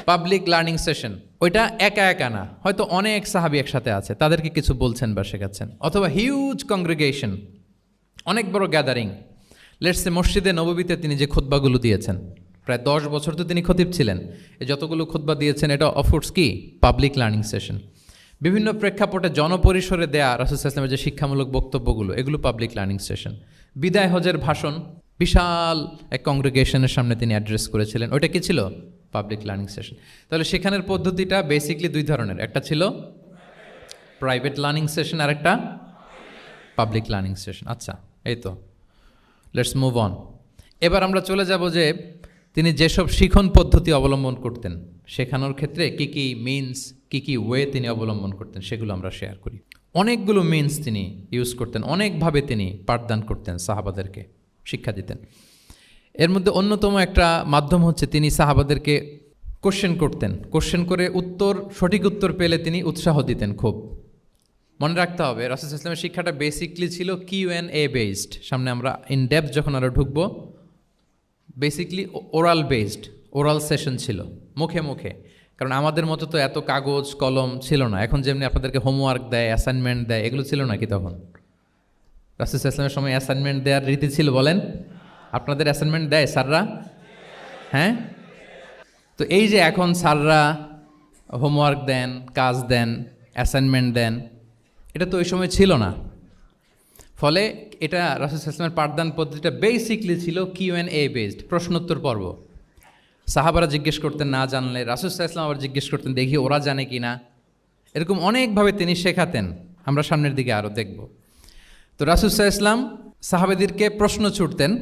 Public learning session, ওইটা একা একা না, হয়তো অনেক সাহাবী একসাথে আছে, তাদেরকে কিছু বলছেন বা শেখাচ্ছেন, অথবা হিউজ কংগ্রিগেশন, অনেক বড় গ্যাদারিং। লেটস সে মসজিদে নববীতে তিনি যে খুতবাগুলো দিয়েছেন, প্রায় 10 বছর তো তিনি খতিব ছিলেন, এই যতগুলো খুতবা দিয়েছেন এটা অফকোর্স কি পাবলিক লার্নিং সেশন। বিভিন্ন প্রেক্ষাপটে জনপরিসরে দেয়া রাসূল সাল্লাল্লাহু আলাইহি ওয়াসাল্লামের যে শিক্ষামূলক বক্তব্যগুলো, এগুলো পাবলিক লার্নিং সেশন। বিদায় হজের ভাষণ বিশাল এক কংগ্রিগেশনের সামনে তিনি অ্যাড্রেস করেছিলেন, ওইটা কি ছিল? Public learning session. তাহলে সেখানের পদ্ধতিটা বেসিকলি দুই ধরনের, একটা ছিল প্রাইভেট লার্নিং সেশন আর একটা পাবলিক লার্নিং সেশন। আচ্ছা, এই তো, লেটস মুভ অন। এবার আমরা চলে যাব যে তিনি যেসব শিখন পদ্ধতি অবলম্বন করতেন, শেখানোর ক্ষেত্রে কি কি মিনস, কি কি ওয়ে তিনি অবলম্বন করতেন, সেগুলো আমরা শেয়ার করি। অনেকগুলো মিনস তিনি ইউজ করতেন, অনেকভাবে তিনি পাঠদান করতেন, সাহাবাদেরকে শিক্ষা দিতেন। এর মধ্যে অন্যতম একটা মাধ্যম হচ্ছে তিনি সাহাবাদেরকে কোশ্চেন করতেন, কোশ্চেন করে সঠিক উত্তর পেলে তিনি উৎসাহ দিতেন খুব। মনে রাখতে হবে রাসূল সাল্লাল্লাহু আলাইহি ওয়াসাল্লামের শিক্ষাটা বেসিকলি ছিল Q&A বেসড। সামনে আমরা ইন ডেপথ যখন আরও ঢুকবো, basically oral based, oral session ছিল, মুখে মুখে। কারণ আমাদের মতো তো এত কাগজ কলম ছিল না, এখন যেমনি আপনাদেরকে হোমওয়ার্ক দেয়, অ্যাসাইনমেন্ট দেয়, এগুলো ছিল নাকি তখন? রাসূল সাল্লাল্লাহু আলাইহি ওয়াসাল্লামের সময় অ্যাসাইনমেন্ট দেওয়ার রীতি ছিল? বলেন, আপনাদের অ্যাসাইনমেন্ট দেয় স্যাররা? হ্যাঁ, তো এই যে এখন স্যাররা হোমওয়ার্ক দেন, কাজ দেন, অ্যাসাইনমেন্ট দেন, এটা তো ওই সময় ছিল না। ফলে এটা রাসূল সাল্লাল্লাহু আলাইহি ওয়াসাল্লামের পাঠদান পদ্ধতিটা বেসিকলি ছিল Q&A বেসড, প্রশ্নোত্তর পর্ব। সাহাবারা জিজ্ঞেস করতেন, না জানলে রাসূল সাল্লাল্লাহু আলাইহি ওয়াসাল্লাম আবার জিজ্ঞেস করতেন, দেখি ওরা জানে কি না। এরকম অনেকভাবে তিনি শেখাতেন, আমরা সামনের দিকে আরও দেখব। তো রাসূল সাল্লাল্লাহু আলাইহি ওয়াসাল্লাম সাহাবাদেরকে প্রশ্ন ছুড়তেন,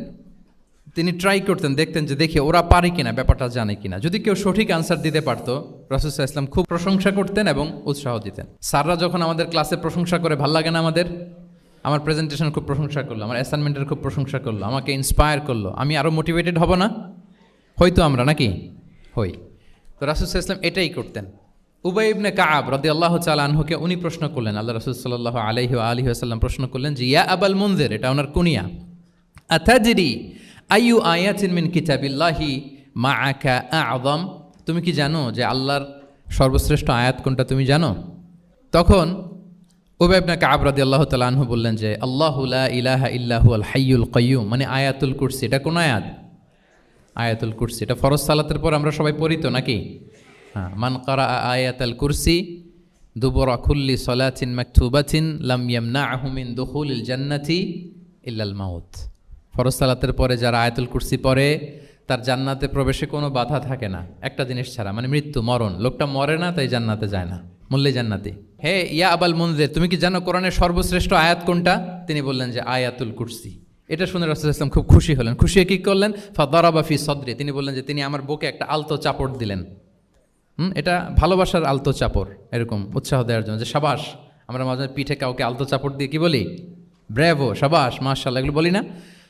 তিনি ট্রাই করতেন, দেখতেন যে দেখি ওরা পারে কিনা, ব্যাপারটা জানে কিনা। যদি কেউ সঠিক আনসার দিতে পারতো, রাসূল সাল্লাল্লাহু আলাইহি ওয়াসাল্লাম খুব প্রশংসা করতেন এবং উৎসাহ দিতেন। স্যাররা যখন আমাদের ক্লাসে প্রশংসা করে, ভাল লাগে না আমাদের? আমার প্রেজেন্টেশন খুব প্রশংসা করলো, আমার অ্যাসাইনমেন্টের খুব প্রশংসা করলো, আমাকে ইন্সপায়ার করলো, আমি আরও মোটিভেটেড হব না? হয়তো আমরা নাকি হই। তো রাসূল সাল্লাল্লাহু আলাইহি ওয়াসাল্লাম এটাই করতেন। উবাই ইবনে কাআব রাদিয়াল্লাহু তাআলা আনহুকে উনি প্রশ্ন করলেন, আল্লাহ রাসূল সাল্লাল্লাহু আলাইহি ওয়া আলিহি ওয়াসাল্লাম প্রশ্ন করলেন যে, ইয়া আবাল মুনযির, এটা ওনার কুনিয়া, আতাদরি আইয়ু আয়াতিন মিন কিতাবিল্লাহি মাআকা আ'যাম, তুমি কি জানো যে আল্লাহর সর্বশ্রেষ্ঠ আয়াত কোনটা, তুমি জানো? তখন উবাই ইবনে কাআব রাদিয়াল্লাহু তাআলা আনহু বললেন যে, আল্লাহু লা ইলাহা ইল্লা হুয়াল হাইয়ুল কাইয়্যুম, মানে আয়াতুল কুরসি। এটা কোন আয়াত? আয়াতুল কুরসি। এটা ফরজ সালাতের পর আমরা সবাই পড়ি তো নাকি? হ্যাঁ, মান কারা আয়াতুল কুরসি দুবুরা কুল্লি সালাতিন মাকতুবাতিন লাম ইয়ামনাহু মিন দুখুলিল জান্নাতি ইল্লাল মাউত। ফরজ সালাতের পরে যারা আয়াতুল কুরসি পড়ে, তার জান্নাতে প্রবেশে কোনো বাধা থাকে না, একটা জিনিস ছাড়া, মানে মৃত্যু, মরণ। লোকটা মরে না, তাই জান্নাতে যায় না, মূল্যে জান্নাতি। হে ইয়া আবাল মুনযির, তুমি কি জানো কোরআনের সর্বশ্রেষ্ঠ আয়াত কোনটা? তিনি বললেন যে আয়াতুল কুরসি। এটা শুনে রাসূল সাল্লাল্লাহু আলাইহি ওয়াসাল্লাম খুব খুশি হলেন। খুশি হয়ে কী করলেন? ফাদারাবা ফি সদরি, তিনি বললেন যে তিনি আমার বুকে একটা আলতো চাপড় দিলেন। এটা ভালোবাসার আলতো চাপড়, এরকম উৎসাহ দেওয়ার জন্য, যে সাবাস। আমরা মাঝে পিঠে কাউকে আলতো চাপড় দিয়ে কি বলি? ব্রেভো, সাবাস, মাশাআল্লাহ, এগুলো বলি না?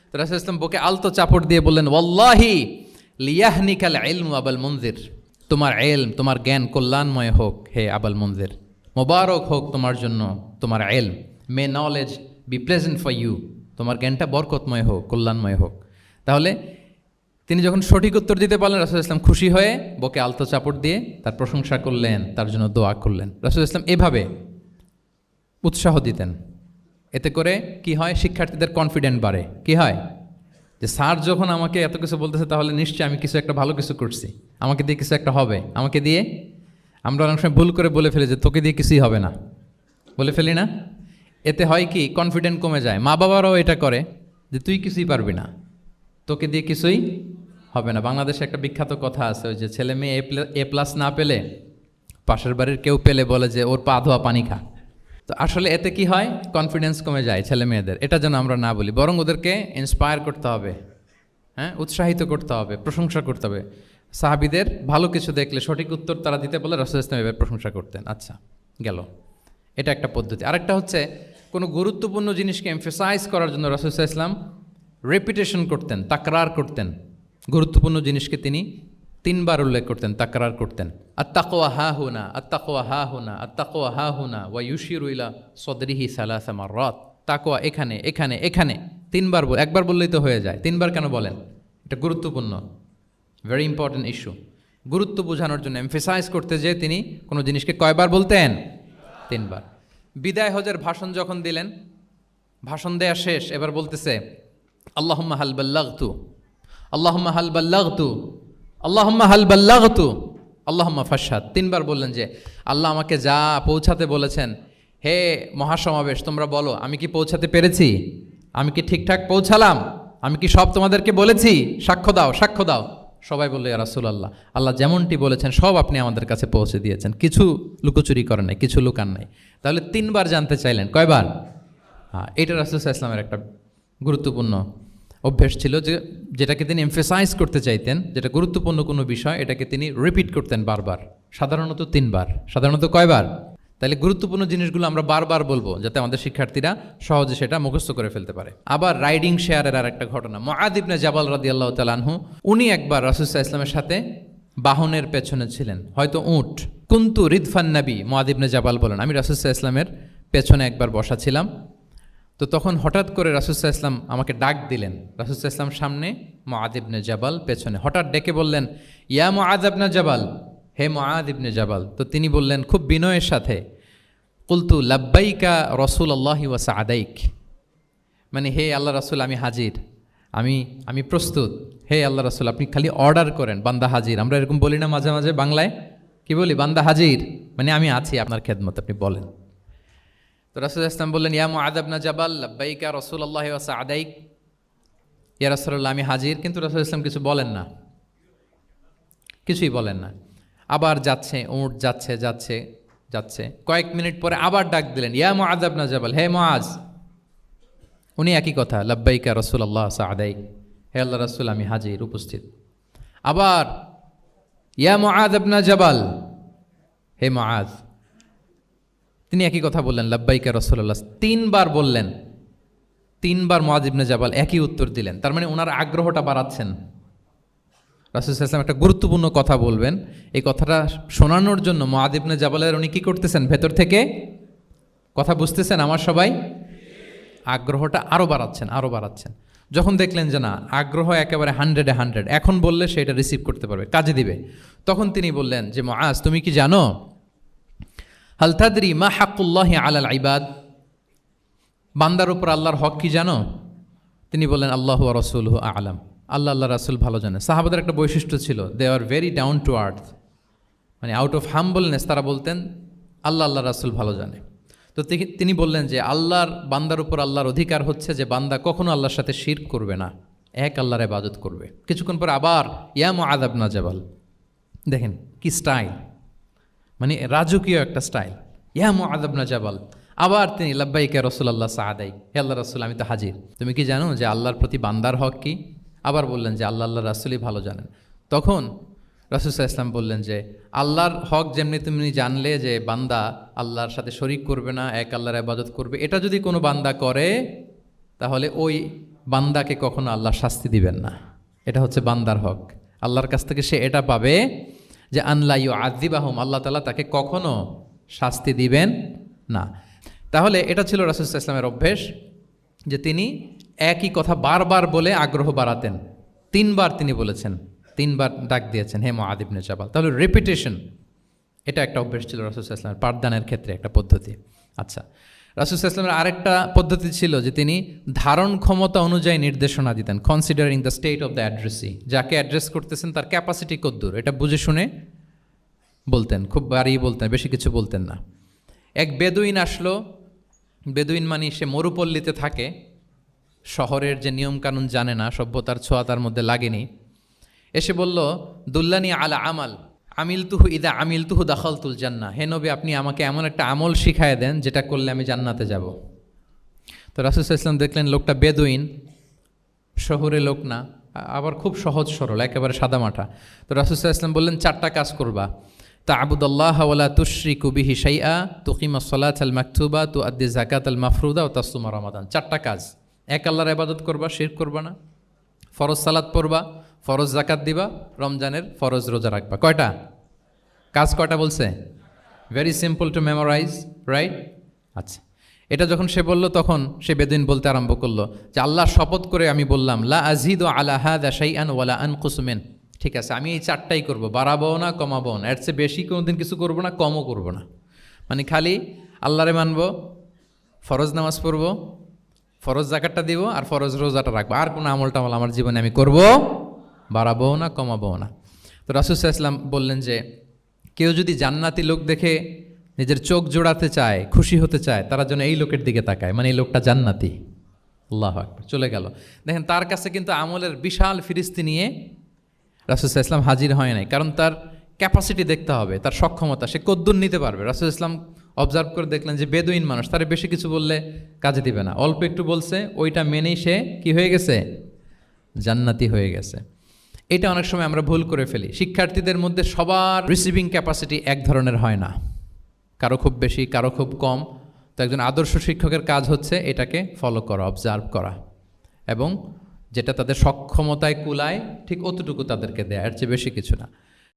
তো রাসূল সাল্লাল্লাহু আলাইহি ওয়াসাল্লাম বুকে আলতো চাপড় দিয়ে বললেন, ওয়াল্লাহি লিয়াহনিকাল ইলমু আবাল মুনযির, তোমার ইলম, তোমার জ্ঞান কল্যাণময় হোক হে আবাল মুনযির, মোবারক হোক তোমার জন্য তোমার ইলম। May knowledge be pleasant for you, তোমার জ্ঞানটা বরকতময় হোক, কল্যাণময় হোক। তাহলে তিনি যখন সঠিক উত্তর দিতে পারলেন, রাসূল ইসলাম খুশি হয়ে বুকে আলতো চাপড় দিয়ে তার প্রশংসা করলেন, তার জন্য দোয়া করলেন। রাসূল ইসলাম এভাবে উৎসাহ দিতেন। এতে করে কি হয়? শিক্ষার্থীদের কনফিডেন্ট বাড়ে। কি হয়? যে স্যার যখন আমাকে এত কিছু বলতেছে, তাহলে নিশ্চয়ই আমি কিছু একটা ভালো কিছু করছি, আমাকে দিয়ে কিছু একটা হবে। আমাকে দিয়ে, আমরা অনেক সময় ভুল করে বলে ফেলি যে তোকে দিয়ে কিছুই হবে না, বলে ফেলি না? এতে হয় কি? কনফিডেন্ট কমে যায়। মা বাবারাও এটা করে যে তুই কিছুই পারবি না, তোকে দিয়ে কিছুই হবে না। বাংলাদেশে একটা বিখ্যাত কথা আছে, ওই যে ছেলে মেয়ে A+ না পেলে পাশের বাড়ির কেউ পেলে বলে যে ওর পা ধোয়া পানি খা। তো আসলে এতে কি হয়? কনফিডেন্স কমে যায় ছেলে মেয়েদের। এটা যেন আমরা না বলি, বরং ওদেরকে ইন্সপায়ার করতে হবে, হ্যাঁ, উৎসাহিত করতে হবে, প্রশংসা করতে হবে। সাহাবীদের ভালো কিছু দেখলে সঠিক উত্তর তারা দিতে বলে রাসূল ইসলাম এভাবে প্রশংসা করতেন। আচ্ছা, গেল, এটা একটা পদ্ধতি। আরেকটা হচ্ছে, কোনো গুরুত্বপূর্ণ জিনিসকে এমফেসাইজ করার জন্য রাসূল ইসলাম রেপিটেশন করতেন, তাকরার করতেন। গুরুত্বপূর্ণ জিনিসকে তিনি 3 বার উল্লেখ করতেন, তাকরার করতেন। আত্তাকওয়া হা হুনা, আত্তাকওয়া হা হুনা, আত্তাকওয়া হা হুনা, ওয়া ইউশিরু ইলা সদরিহি সালাসা মাররাত। তাকওয়া এখানে, এখানে, এখানে 3 বার বল, একবার বললেই তো হয়ে যায়, 3 বার কেন বলেন? এটা গুরুত্বপূর্ণ, ভেরি ইম্পর্টেন্ট ইস্যু। গুরুত্ব বোঝানোর জন্য এমফেসাইজ করতে যেয়ে তিনি কোনো জিনিসকে কয়বার বলতেন? 3 বার। বিদায় হজের ভাষণ যখন দিলেন, ভাষণ দেয়া শেষ, এবার বলতেছে আল্লাহুম্মা হাল বাল্লাগতু, আল্লাহুম্মা হাল বাল্লাগতু, আল্লাহুম্মা হাল বাল্লাগতু, আল্লাহুম্মা ফাশহাদ। 3 বার বললেন যে আল্লাহ আমাকে যা পৌঁছাতে বলেছেন, হে মহাসমাবেশ তোমরা বলো আমি কি পৌঁছাতে পেরেছি? আমি কি ঠিকঠাক পৌঁছালাম? আমি কি সব তোমাদেরকে বলেছি? সাক্ষ্য দাও, সাক্ষ্য দাও। সবাই বললো ইয়া রাসূলুল্লাহ, আল্লাহ যেমনটি বলেছেন সব আপনি আমাদের কাছে পৌঁছে দিয়েছেন, কিছু লুকোচুরি করেন নাই, কিছু লুকান নাই। তাহলে 3 বার জানতে চাইলেন, কয়বার? হ্যাঁ, এটা রাসূল সাল্লাল্লাহু আলাইহি ওয়াসাল্লামের একটা গুরুত্বপূর্ণ অভ্যেস ছিল, যেটাকে তিনি এমফেসাইজ করতে চাইতেন, যেটা গুরুত্বপূর্ণ কোনো বিষয় এটাকে তিনি রিপিট করতেন বারবার, সাধারণত 3 বার। সাধারণত কয়বার? তাহলে গুরুত্বপূর্ণ জিনিসগুলো আমরা বারবার বলবো যাতে আমাদের শিক্ষার্থীরা সহজে সেটা মুখস্থ করে ফেলতে পারে। আবার রাইডিং শেয়ারের আর একটা ঘটনা, মুআয ইবনে জাবাল রাদিয়াল্লাহু তাআলা আনহু, উনি একবার রাসূল সাল্লাল্লাহু আলাইহি ওয়াসাল্লামের সাথে বাহনের পেছনে ছিলেন, হয়তো উট। কুনতু রিদফান নবী, মুআয ইবনে জাবাল বলেন আমি রাসূল সাল্লাল্লাহু আলাইহি ওয়াসাল্লামের পেছনে একবার বসা ছিলাম। তো তখন হঠাৎ করে রাসূল সাল্লাল্লাহু আলাইহি ওয়াসাল্লাম আমাকে ডাক দিলেন। রাসূল সাল্লাল্লাহু আলাইহি ওয়াসাল্লাম সামনে, মুআয ইবনে জাবাল পেছনে। হঠাৎ ডেকে বললেন ইয়া মুআয ইবনে জাবাল, হে মুআয ইবনে জাবাল। তো তিনি বললেন খুব বিনয়ের সাথে, কুলতু লাব্বাইকা রাসূলুল্লাহি ওয়া সাআদাইক, মানে হে আল্লাহ রাসূল আমি হাজির, আমি প্রস্তুত। হে আল্লাহ রাসূল আপনি খালি অর্ডার করেন, বান্দা হাজির। আমরা এরকম বলি না মাঝে মাঝে বাংলায়, কি বলি? বান্দা হাজির, মানে আমি আছি আপনার খেদমতে, আপনি বলেন। তো রাসূল ইসলাম বললেন ইয়া মুআয ইবনে জাবাল লাব্বাইকা রাসূলুল্লাহি ওয়া সাআদাইক, ইয়া রাসূলুল্লাহ আমি হাজির। কিন্তু রাসূল ইসলাম কিছু বলেন না, কিছুই বলেন না। আবার যাচ্ছে, উট যাচ্ছে যাচ্ছে যাচ্ছে, কয়েক মিনিট পরে আবার ডাক দিলেন ইয়া মুআয ইবনে জাবাল, হে মুআয। উনি একই কথা, লাব্বাইকা রাসূলুল্লাহ সাআদাইক, হে আল্লাহ রাসূল আমি হাজির, উপস্থিত। আবার ইয়া মুআয ইবনে জাবাল, হে মুআয। তিনি একই কথা বললেন লাব্বাইকা রাসূলুল্লাহ, 3 বার বললেন। 3 বার মুআয ইবনে জাবাল একই উত্তর দিলেন। তার মানে ওনার আগ্রহটা বাড়াচ্ছেন। রাসূল সাল্লাল্লাহু আলাইহি ওয়াসাল্লাম একটা গুরুত্বপূর্ণ কথা বলবেন, এই কথাটা শোনানোর জন্য মুআয ইবনে জাবালের উনি কি করতেছেন? ভেতর থেকে কথা বুঝতেছেন আমার সবাই? আগ্রহটা আরও বাড়াচ্ছেন, আরও বাড়াচ্ছেন। যখন দেখলেন যে না, আগ্রহ একেবারে 100-এ 100, এখন বললে সে এটা রিসিভ করতে পারবে, কাজে দিবে, তখন তিনি বললেন যে মুআয তুমি কি জানো হাল তাদরি মা হাক্কুল্লাহি আলাল ইবাদ, বান্দার উপর আল্লাহর হক কি জানো? তিনি বললেন আল্লাহু ওয়া রাসূলুহু আ'লাম, আল্লাহ আল্লাহ রাসূল ভালো জানে। সাহাবাদের একটা বৈশিষ্ট্য ছিল, they are very down to earth, মানে আউট অফ হাম্বলনেস তারা বলতেন আল্লাহ আল্লাহ রাসূল ভালো জানে। তো তিনি বললেন যে আল্লাহর বান্দার উপর আল্লাহর অধিকার হচ্ছে যে বান্দা কখনো আল্লাহর সাথে শিরক করবে না, এক আল্লাহর ইবাদত করবে। কিছুক্ষণ পর আবার ইয়া মুআয ইবনে জাবাল, দেখেন কি স্টাইল, মানে রাজকীয় একটা স্টাইল, ইয়া মুআয ইবনে জাবাল। আবার তিনি লাব্বাইকা রাসূলুল্লাহ সাআদাইক, হে আল্লাহ রাসূল আমি তো হাজির, তুমি কি জানো যে আল্লাহর প্রতি বান্দার হক কি? আবার বললেন যে আল্লাহ আল্লাহ রাসূলই ভালো জানেন। তখন রাসূল সাল্লাল্লাহু আলাইহি ওয়াসাল্লাম বললেন যে আল্লাহর হক যেমনি তুমি জানলে যে বান্দা আল্লাহর সাথে শরীক করবে না, এক আল্লাহর ইবাদত করবে, এটা যদি কোনো বান্দা করে তাহলে ওই বান্দাকে কখনো আল্লাহ শাস্তি দিবেন না। এটা হচ্ছে বান্দার হক, আল্লাহর কাছ থেকে সে এটা পাবে যে আনলা ইউআযিবাহুম, আল্লাহ তাআলা তাকে কখনো শাস্তি দিবেন না। তাহলে এটা ছিল রাসূল সাল্লাল্লাহু আলাইহি ওয়াসাল্লামের অভ্যেস, যে তিনি একই কথা বারবার বলে আগ্রহ বাড়াতেন। 3 বার তিনি বলেছেন, 3 বার ডাক দিয়েছেন হে মুআয ইবনে জাবাল। তাহলে রেপিটেশন এটা একটা অভ্যেস ছিল রাসূল সাল্লাল্লাহু আলাইহি ওয়াসাল্লামের, পাঠদানের ক্ষেত্রে একটা পদ্ধতি। আচ্ছা, রাসূল সাল্লাল্লাহু আলাইহি ওয়াসাল্লামের আরেকটা পদ্ধতি ছিল যে তিনি ধারণ ক্ষমতা অনুযায়ী নির্দেশনা দিতেন, considering the state of the addressee, যাকে অ্যাড্রেস করতেছেন তার ক্যাপাসিটি কতদূর এটা বুঝে শুনে বলতেন, খুব বাড়িয়ে বলতেন, বেশি কিছু বলতেন না। এক বেদুইন আসলো, বেদুইন মানে সে মরুপল্লীতে থাকে, শহরের যে নিয়মকানুন জানে না, সভ্যতার ছোঁয়া তার মধ্যে লাগেনি। এসে বলল দুল্লানি আলা আমাল আমিলতুহু ইদা আমিলতুহু দাখালতুল জান্নাহ, হে নবী আপনি আমাকে এমন একটা আমল শিখায় দেন যেটা করলে আমি জান্নাতে যাব। তো রাসূল সাল্লাল্লাহু আলাইহি ওয়াসাল্লাম দেখলেন লোকটা বেদুইন, শহরে লোক না, আবার খুব সহজ সরল, একেবারে সাদামাটা। তো রাসূল সাল্লাল্লাহু আলাইহি ওয়াসাল্লাম বললেন 4টা কাজ করবা, তা'বুদাল্লাহা ওয়া লা তুশরিকু বিহি শাইআ, তুকিমাস সালাতাল মাকতুবা, তুআদ্দি যাকাতাল মাফরুদা ওয়া তাসুমা রমাদান। 4টা কাজ, এক আল্লাহর ইবাদত করবা, শিরক করবা না, ফরজ সালাত পড়বা, ফরজ যাকাত দিবা, রমজানের ফরজ রোজা রাখবা। কয়টা কাজ? কয়টা বলছে? Very simple to memorize, right? আচ্ছা, এটা যখন সে বলল তখন সে বেদুইন বলতে আরম্ভ করলো যে আল্লাহ শপথ করে আমি বললাম লা আযীদু আলা হাযা শাইআন ওয়া লা আনকুসু মিন, ঠিক আছে, আমি এই 4টাই করব, বাড়াবো না কমাবো না, এর চেয়ে বেশি কোনোদিন কিছু করব না, কমও করব না। মানে খালি আল্লাহরে মানব, ফরজ নামাজ পড়ব, ফরজ জাকাতটা দিব, আর ফরজ রোজাটা রাখবো, আর কোনো আমল টামল আমার জীবনে আমি করব, বাড়াবো না কমাবো না। তো রাসূল সাল্লাল্লাহু আলাইহি ওয়াসাল্লাম বললেন যে কেউ যদি জান্নাতি লোক দেখে নিজের চোখ জোড়াতে চায়, খুশি হতে চায়, তারা যেন এই লোকের দিকে তাকায়, মানে এই লোকটা জান্নাতি। আল্লাহু আকবার, চলে গেল। দেখেন তার কাছে কিন্তু আমলের বিশাল ফিরিস্তি নিয়ে রাসূল সাল্লাল্লাহু আলাইহি ওয়াসাল্লাম হাজির হয় নাই, কারণ তার ক্যাপাসিটি দেখতে হবে, তার সক্ষমতা, সে কদ্দুর নিতে পারবে। রাসূল সাল্লাল্লাহু আলাইহি ওয়াসাল্লাম অবজার্ভ করে দেখলেন যে বেদুইন মানুষ, তার বেশি কিছু বললে কাজে দিবে না, অল্প একটু বলছে, ওইটা মেনেই সে কি হয়ে গেছে, জান্নাতি হয়ে গেছে। এটা অনেক সময় আমরা ভুল করে ফেলি। শিক্ষার্থীদের মধ্যে সবার রিসিভিং ক্যাপাসিটি এক ধরনের হয় না, কারো খুব বেশি, কারো খুব কম। তো একজন আদর্শ শিক্ষকের কাজ হচ্ছে এটাকে ফলো করা, অবজার্ভ করা, এবং যেটা তাদের সক্ষমতায় কুলায় ঠিক অতটুকু তাদেরকে দেয়া, এর চেয়ে বেশি কিছু না।